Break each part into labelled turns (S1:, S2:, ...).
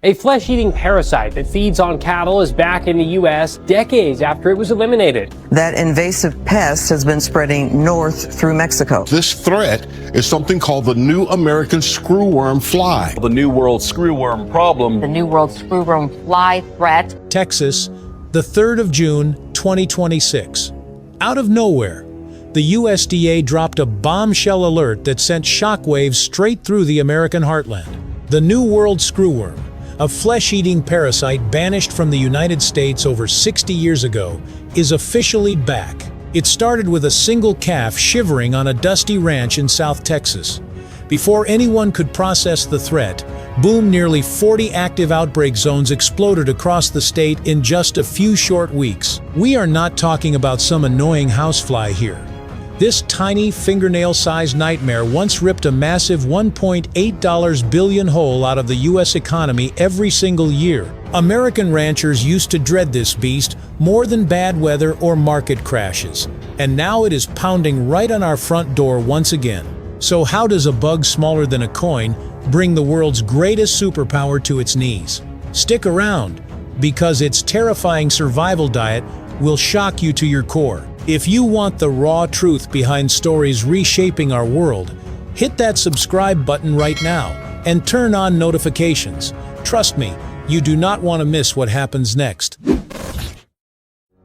S1: A flesh-eating parasite that feeds on cattle is back in the U.S. decades after it was eliminated.
S2: That invasive pest has been spreading north through Mexico.
S3: This threat is something called the new American screwworm fly.
S4: The new world screwworm problem.
S5: The new world screwworm fly threat.
S6: Texas, the 3rd of June, 2026. Out of nowhere, the USDA dropped a bombshell alert that sent shockwaves straight through the American heartland. The new world screwworm, a flesh-eating parasite banished from the United States over 60 years ago, is officially back. It started with a single calf shivering on a dusty ranch in South Texas. Before anyone could process the threat, boom, nearly 40 active outbreak zones exploded across the state in just a few short weeks. We are not talking about some annoying housefly here. This tiny, fingernail-sized nightmare once ripped a massive $1.8 billion hole out of the U.S. economy every single year. American ranchers used to dread this beast more than bad weather or market crashes, and now it is pounding right on our front door once again. So how does a bug smaller than a coin bring the world's greatest superpower to its knees? Stick around, because its terrifying survival diet will shock you to your core. If you want the raw truth behind stories reshaping our world, hit that subscribe button right now and turn on notifications. Trust me, you do not want to miss what happens next.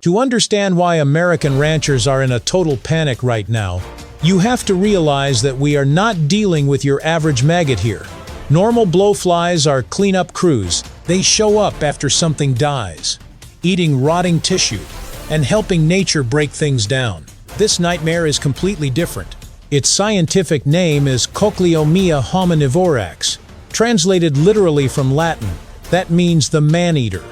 S6: To understand why American ranchers are in a total panic right now, you have to realize that we are not dealing with your average maggot here. Normal blowflies are cleanup crews. They show up after something dies, eating rotting tissue and helping nature break things down. This nightmare is completely different. Its scientific name is Cochliomyia hominivorax. Translated literally from Latin, that means the man-eater.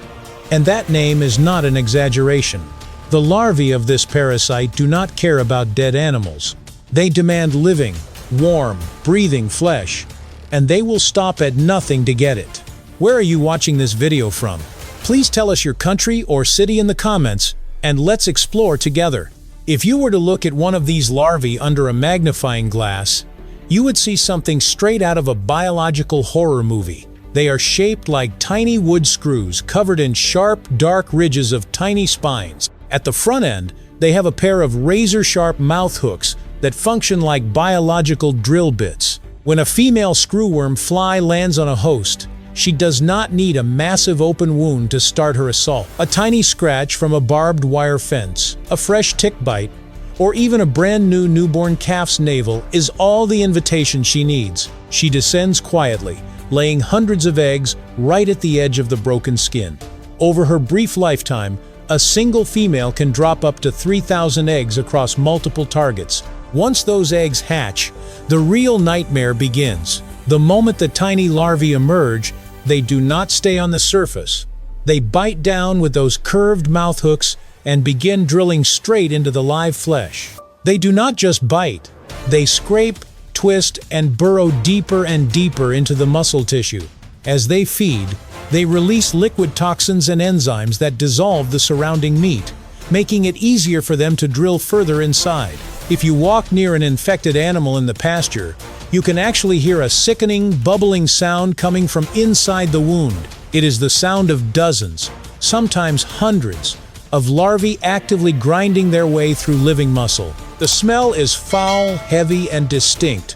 S6: And that name is not an exaggeration. The larvae of this parasite do not care about dead animals. They demand living, warm, breathing flesh, and they will stop at nothing to get it. Where are you watching this video from? Please tell us your country or city in the comments, and let's explore together. If you were to look at one of these larvae under a magnifying glass, you would see something straight out of a biological horror movie. They are shaped like tiny wood screws covered in sharp, dark ridges of tiny spines. At the front end, they have a pair of razor-sharp mouth hooks that function like biological drill bits. When a female screwworm fly lands on a host, she does not need a massive open wound to start her assault. A tiny scratch from a barbed wire fence, a fresh tick bite, or even a brand new newborn calf's navel is all the invitation she needs. She descends quietly, laying hundreds of eggs right at the edge of the broken skin. Over her brief lifetime, a single female can drop up to 3,000 eggs across multiple targets. Once those eggs hatch, the real nightmare begins. The moment the tiny larvae emerge, they do not stay on the surface. They bite down with those curved mouth hooks and begin drilling straight into the live flesh. They do not just bite, they scrape, twist, and burrow deeper and deeper into the muscle tissue. As they feed, they release liquid toxins and enzymes that dissolve the surrounding meat, making it easier for them to drill further inside. If you walk near an infected animal in the pasture, you can actually hear a sickening, bubbling sound coming from inside the wound. It is the sound of dozens, sometimes hundreds, of larvae actively grinding their way through living muscle. The smell is foul, heavy, and distinct,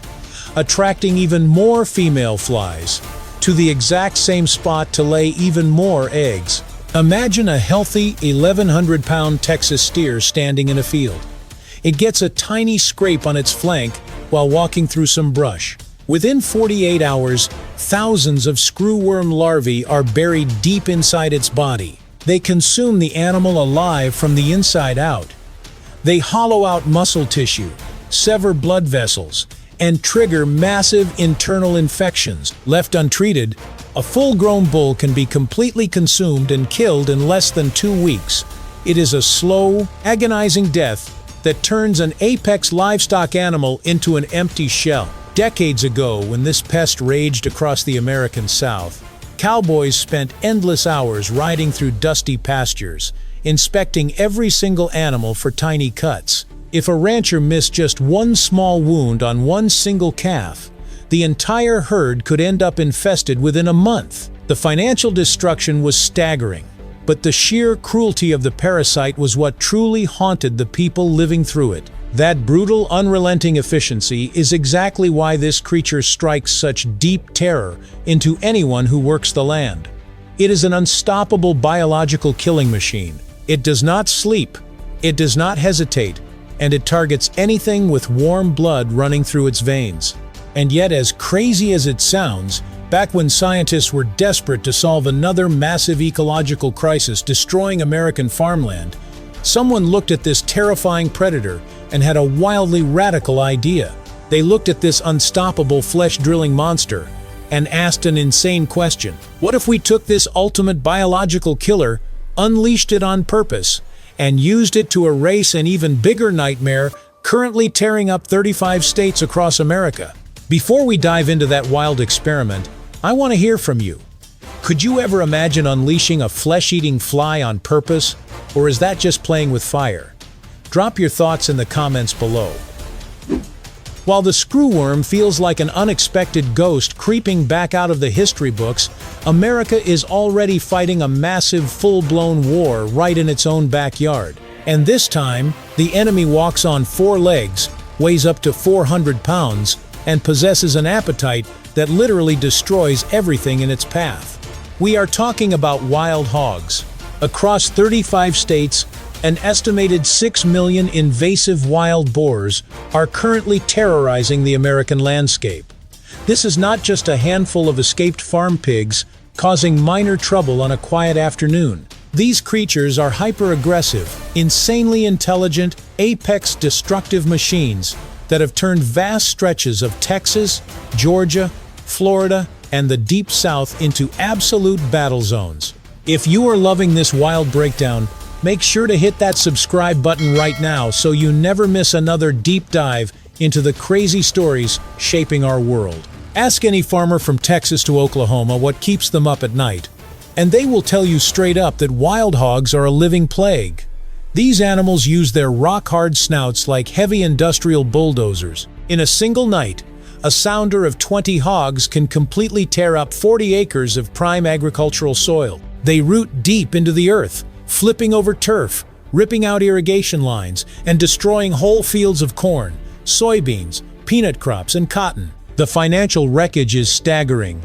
S6: attracting even more female flies to the exact same spot to lay even more eggs. Imagine a healthy 1,100-pound Texas steer standing in a field. It gets a tiny scrape on its flank while walking through some brush. Within 48 hours, thousands of screwworm larvae are buried deep inside its body. They consume the animal alive from the inside out. They hollow out muscle tissue, sever blood vessels, and trigger massive internal infections. Left untreated, a full-grown bull can be completely consumed and killed in less than 2 weeks. It is a slow, agonizing death that turns an apex livestock animal into an empty shell. Decades ago, when this pest raged across the American South, cowboys spent endless hours riding through dusty pastures, inspecting every single animal for tiny cuts. If a rancher missed just one small wound on one single calf, the entire herd could end up infested within a month. The financial destruction was staggering, but the sheer cruelty of the parasite was what truly haunted the people living through it. That brutal, unrelenting efficiency is exactly why this creature strikes such deep terror into anyone who works the land. It is an unstoppable biological killing machine. It does not sleep, it does not hesitate, and it targets anything with warm blood running through its veins. And yet, as crazy as it sounds, back when scientists were desperate to solve another massive ecological crisis destroying American farmland, someone looked at this terrifying predator and had a wildly radical idea. They looked at this unstoppable flesh-drilling monster and asked an insane question. What if we took this ultimate biological killer, unleashed it on purpose, and used it to erase an even bigger nightmare currently tearing up 35 states across America? Before we dive into that wild experiment, I want to hear from you. Could you ever imagine unleashing a flesh-eating fly on purpose, or is that just playing with fire? Drop your thoughts in the comments below. While the screwworm feels like an unexpected ghost creeping back out of the history books, America is already fighting a massive full-blown war right in its own backyard. And this time, the enemy walks on 4 legs, weighs up to 400 pounds, and possesses an appetite that literally destroys everything in its path. We are talking about wild hogs. Across 35 states, an estimated 6 million invasive wild boars are currently terrorizing the American landscape. This is not just a handful of escaped farm pigs causing minor trouble on a quiet afternoon. These creatures are hyper-aggressive, insanely intelligent, apex-destructive machines that have turned vast stretches of Texas, Georgia, Florida, and the Deep South into absolute battle zones. If you are loving this wild breakdown, make sure to hit that subscribe button right now so you never miss another deep dive into the crazy stories shaping our world. Ask any farmer from Texas to Oklahoma what keeps them up at night, and they will tell you straight up that wild hogs are a living plague. These animals use their rock-hard snouts like heavy industrial bulldozers. In a single night, a sounder of 20 hogs can completely tear up 40 acres of prime agricultural soil. They root deep into the earth, flipping over turf, ripping out irrigation lines, and destroying whole fields of corn, soybeans, peanut crops, and cotton. The financial wreckage is staggering.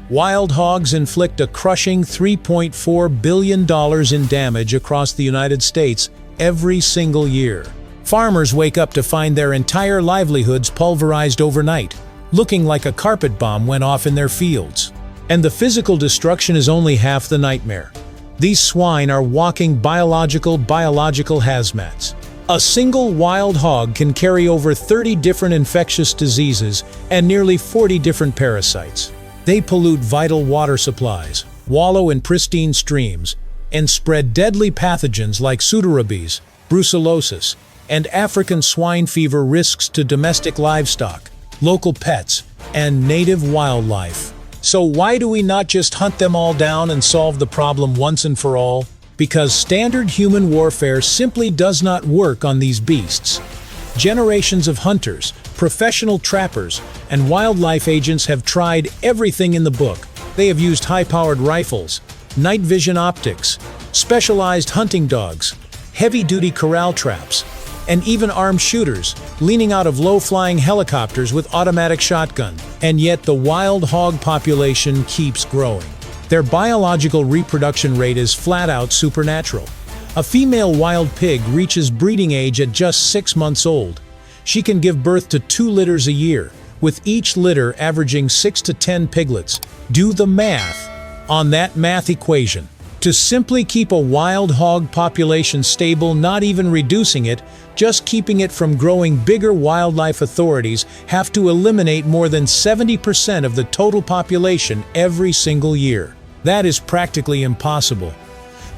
S6: Wild hogs inflict a crushing $3.4 billion in damage across the United States every single year. Farmers wake up to find their entire livelihoods pulverized overnight, looking like a carpet bomb went off in their fields. And the physical destruction is only half the nightmare. These swine are walking biological hazmats. A single wild hog can carry over 30 different infectious diseases and nearly 40 different parasites. They pollute vital water supplies, wallow in pristine streams, and spread deadly pathogens like pseudorabies, brucellosis, and African swine fever risks to domestic livestock, local pets, and native wildlife. So why do we not just hunt them all down and solve the problem once and for all? Because standard human warfare simply does not work on these beasts. Generations of hunters, professional trappers, and wildlife agents have tried everything in the book. They have used high-powered rifles, night vision optics, specialized hunting dogs, heavy-duty corral traps, and even armed shooters, leaning out of low-flying helicopters with automatic shotgun. And yet the wild hog population keeps growing. Their biological reproduction rate is flat-out supernatural. A female wild pig reaches breeding age at just 6 months old. She can give birth to 2 litters a year, with each litter averaging 6 to 10 piglets. Do the math on that math equation. To simply keep a wild hog population stable, not even reducing it, just keeping it from growing bigger, wildlife authorities have to eliminate more than 70% of the total population every single year. That is practically impossible.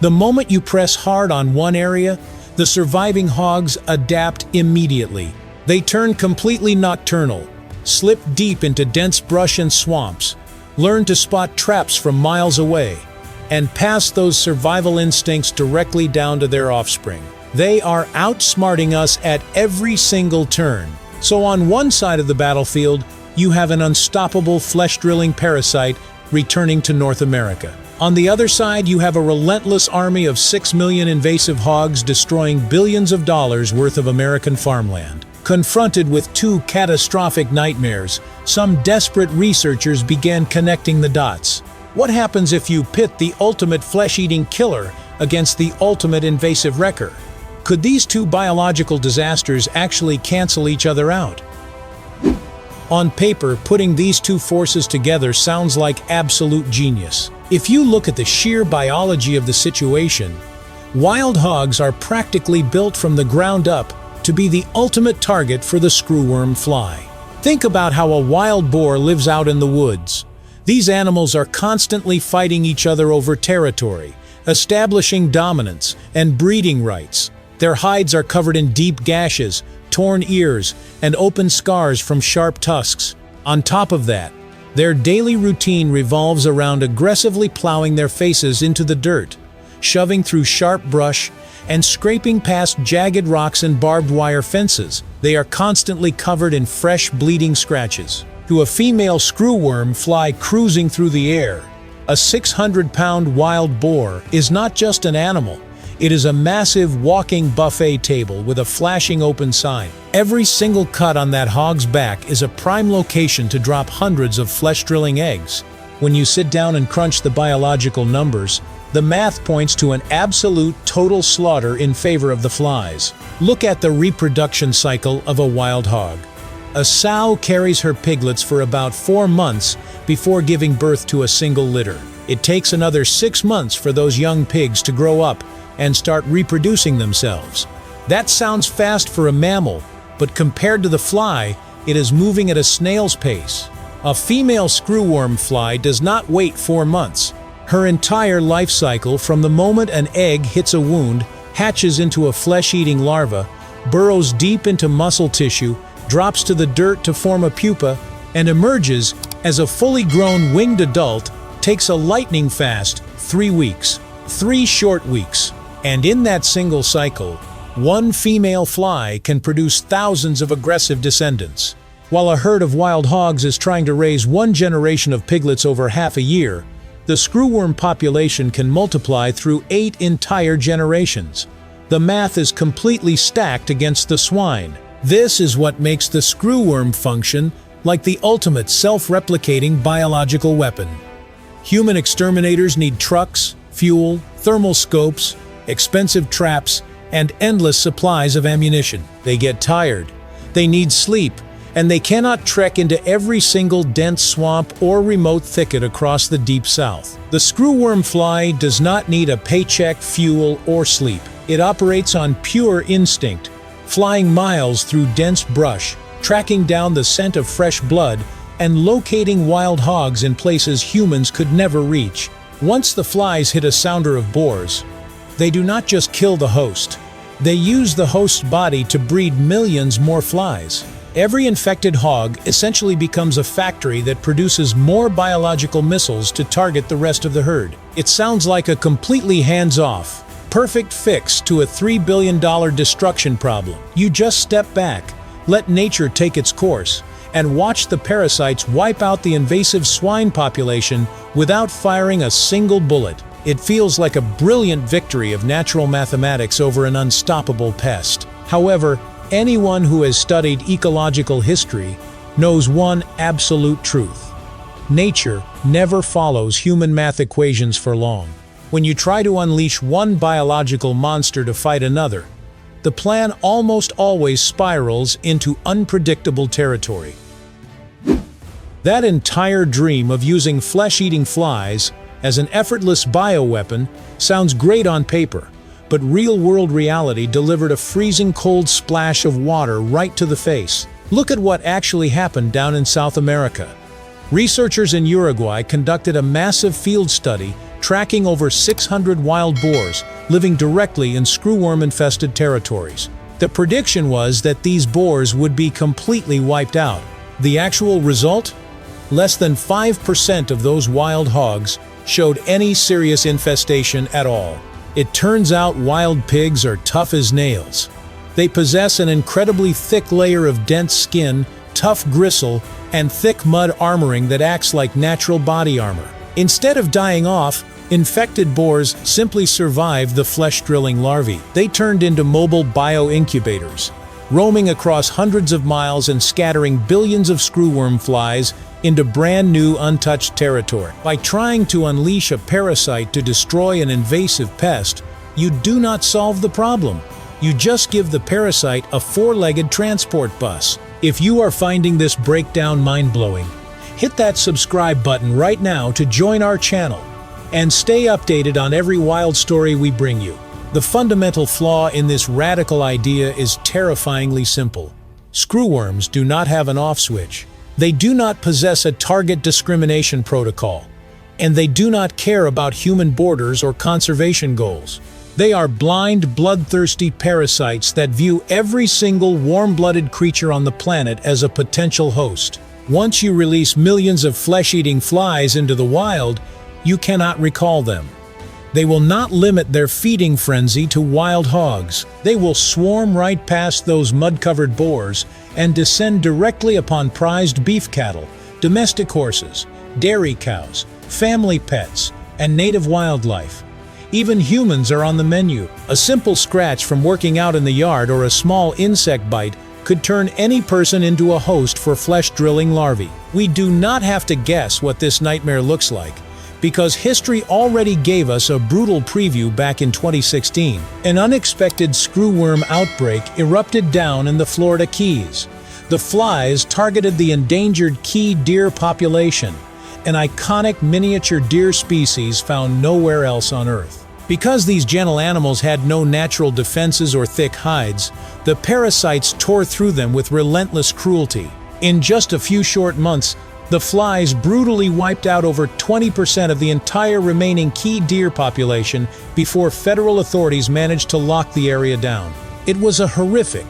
S6: The moment you press hard on one area, the surviving hogs adapt immediately. They turn completely nocturnal, slip deep into dense brush and swamps, learn to spot traps from miles away, and pass those survival instincts directly down to their offspring. They are outsmarting us at every single turn. So on one side of the battlefield, you have an unstoppable flesh-drilling parasite returning to North America. On the other side, you have a relentless army of 6 million invasive hogs destroying billions of dollars worth of American farmland. Confronted with two catastrophic nightmares, some desperate researchers began connecting the dots. What happens if you pit the ultimate flesh-eating killer against the ultimate invasive wrecker? Could these two biological disasters actually cancel each other out? On paper, putting these two forces together sounds like absolute genius. If you look at the sheer biology of the situation, wild hogs are practically built from the ground up to be the ultimate target for the screwworm fly. Think about how a wild boar lives out in the woods. These animals are constantly fighting each other over territory, establishing dominance and breeding rights. Their hides are covered in deep gashes, torn ears, and open scars from sharp tusks. On top of that, their daily routine revolves around aggressively plowing their faces into the dirt, shoving through sharp brush, and scraping past jagged rocks and barbed wire fences. They are constantly covered in fresh, bleeding scratches. To a female screwworm fly cruising through the air, a 600-pound wild boar is not just an animal. It is a massive walking buffet table with a flashing open sign. Every single cut on that hog's back is a prime location to drop hundreds of flesh-drilling eggs. When you sit down and crunch the biological numbers, the math points to an absolute total slaughter in favor of the flies. Look at the reproduction cycle of a wild hog. A sow carries her piglets for about 4 months before giving birth to a single litter. It takes another 6 months for those young pigs to grow up and start reproducing themselves. That sounds fast for a mammal, but compared to the fly, it is moving at a snail's pace. A female screwworm fly does not wait 4 months. Her entire life cycle, from the moment an egg hits a wound, hatches into a flesh-eating larva, burrows deep into muscle tissue, drops to the dirt to form a pupa, and emerges as a fully grown winged adult, takes a lightning-fast 3 weeks. 3 short weeks. And in that single cycle, one female fly can produce thousands of aggressive descendants. While a herd of wild hogs is trying to raise one generation of piglets over half a year, the screwworm population can multiply through 8 entire generations. The math is completely stacked against the swine. This is what makes the screwworm function like the ultimate self-replicating biological weapon. Human exterminators need trucks, fuel, thermal scopes, expensive traps, and endless supplies of ammunition. They get tired, they need sleep, and they cannot trek into every single dense swamp or remote thicket across the deep south. The screwworm fly does not need a paycheck, fuel, or sleep. It operates on pure instinct, flying miles through dense brush, tracking down the scent of fresh blood, and locating wild hogs in places humans could never reach. Once the flies hit a sounder of boars, they do not just kill the host. They use the host's body to breed millions more flies. Every infected hog essentially becomes a factory that produces more biological missiles to target the rest of the herd. It sounds like a completely hands-off, perfect fix to a $3 billion destruction problem. You just step back, let nature take its course, and watch the parasites wipe out the invasive swine population without firing a single bullet. It feels like a brilliant victory of natural mathematics over an unstoppable pest. However, anyone who has studied ecological history knows one absolute truth. Nature never follows human math equations for long. When you try to unleash one biological monster to fight another, the plan almost always spirals into unpredictable territory. That entire dream of using flesh-eating flies as an effortless bioweapon sounds great on paper, but real-world reality delivered a freezing cold splash of water right to the face. Look at what actually happened down in South America. Researchers in Uruguay conducted a massive field study tracking over 600 wild boars living directly in screwworm-infested territories. The prediction was that these boars would be completely wiped out. The actual result? Less than 5% of those wild hogs showed any serious infestation at all. It turns out wild pigs are tough as nails. They possess an incredibly thick layer of dense skin, tough gristle, and thick mud armoring that acts like natural body armor. Instead of dying off, infected boars simply survived the flesh-drilling larvae. They turned into mobile bioincubators, roaming across hundreds of miles and scattering billions of screwworm flies into brand new untouched territory. By trying to unleash a parasite to destroy an invasive pest, you do not solve the problem. You just give the parasite a four-legged transport bus. If you are finding this breakdown mind-blowing, hit that subscribe button right now to join our channel and stay updated on every wild story we bring you. The fundamental flaw in this radical idea is terrifyingly simple. Screwworms do not have an off switch. They do not possess a target discrimination protocol, and they do not care about human borders or conservation goals. They are blind, bloodthirsty parasites that view every single warm-blooded creature on the planet as a potential host. Once you release millions of flesh-eating flies into the wild, you cannot recall them. They will not limit their feeding frenzy to wild hogs. They will swarm right past those mud-covered boars and descend directly upon prized beef cattle, domestic horses, dairy cows, family pets, and native wildlife. Even humans are on the menu. A simple scratch from working out in the yard or a small insect bite could turn any person into a host for flesh-drilling larvae. We do not have to guess what this nightmare looks like, because history already gave us a brutal preview back in 2016. An unexpected screwworm outbreak erupted down in the Florida Keys. The flies targeted the endangered key deer population, an iconic miniature deer species found nowhere else on Earth. Because these gentle animals had no natural defenses or thick hides, the parasites tore through them with relentless cruelty. In just a few short months, the flies brutally wiped out over 20% of the entire remaining key deer population before federal authorities managed to lock the area down. It was a horrific,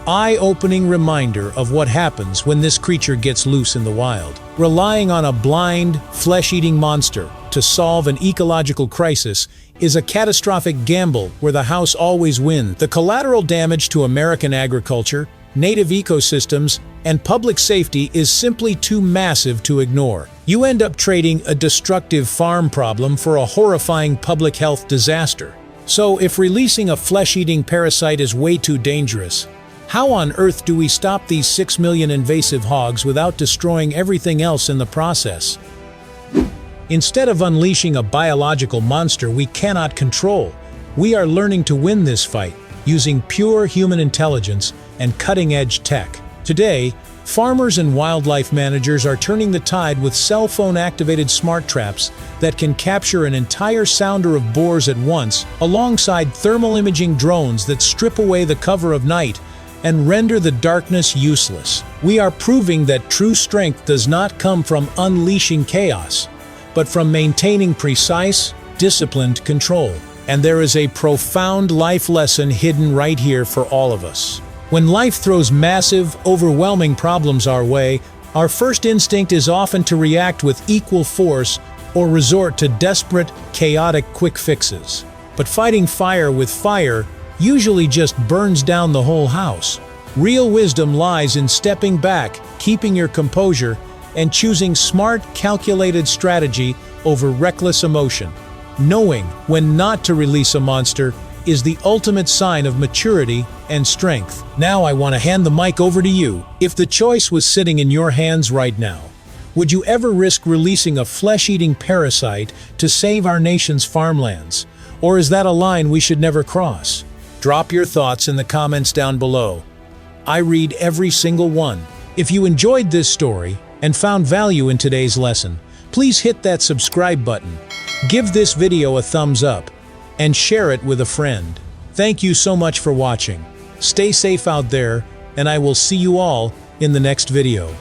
S6: eye-opening reminder of what happens when this creature gets loose in the wild. Relying on a blind, flesh-eating monster to solve an ecological crisis is a catastrophic gamble where the house always wins. The collateral damage to American agriculture, native ecosystems, and public safety is simply too massive to ignore. You end up trading a destructive farm problem for a horrifying public health disaster. So if releasing a flesh-eating parasite is way too dangerous, how on earth do we stop these 6 million invasive hogs without destroying everything else in the process? Instead of unleashing a biological monster we cannot control, we are learning to win this fight using pure human intelligence and cutting-edge tech. Today, farmers and wildlife managers are turning the tide with cell phone-activated smart traps that can capture an entire sounder of boars at once, alongside thermal imaging drones that strip away the cover of night and render the darkness useless. We are proving that true strength does not come from unleashing chaos, but from maintaining precise, disciplined control. And there is a profound life lesson hidden right here for all of us. When life throws massive, overwhelming problems our way, our first instinct is often to react with equal force or resort to desperate, chaotic quick fixes. But fighting fire with fire usually just burns down the whole house. Real wisdom lies in stepping back, keeping your composure, and choosing smart, calculated strategy over reckless emotion. Knowing when not to release a monster is the ultimate sign of maturity and strength. Now I want to hand the mic over to you. If the choice was sitting in your hands right now, would you ever risk releasing a flesh-eating parasite to save our nation's farmlands? Or is that a line we should never cross? Drop your thoughts in the comments down below. I read every single one. If you enjoyed this story and found value in today's lesson, please hit that subscribe button, give this video a thumbs up, and share it with a friend. Thank you so much for watching. Stay safe out there, and I will see you all in the next video.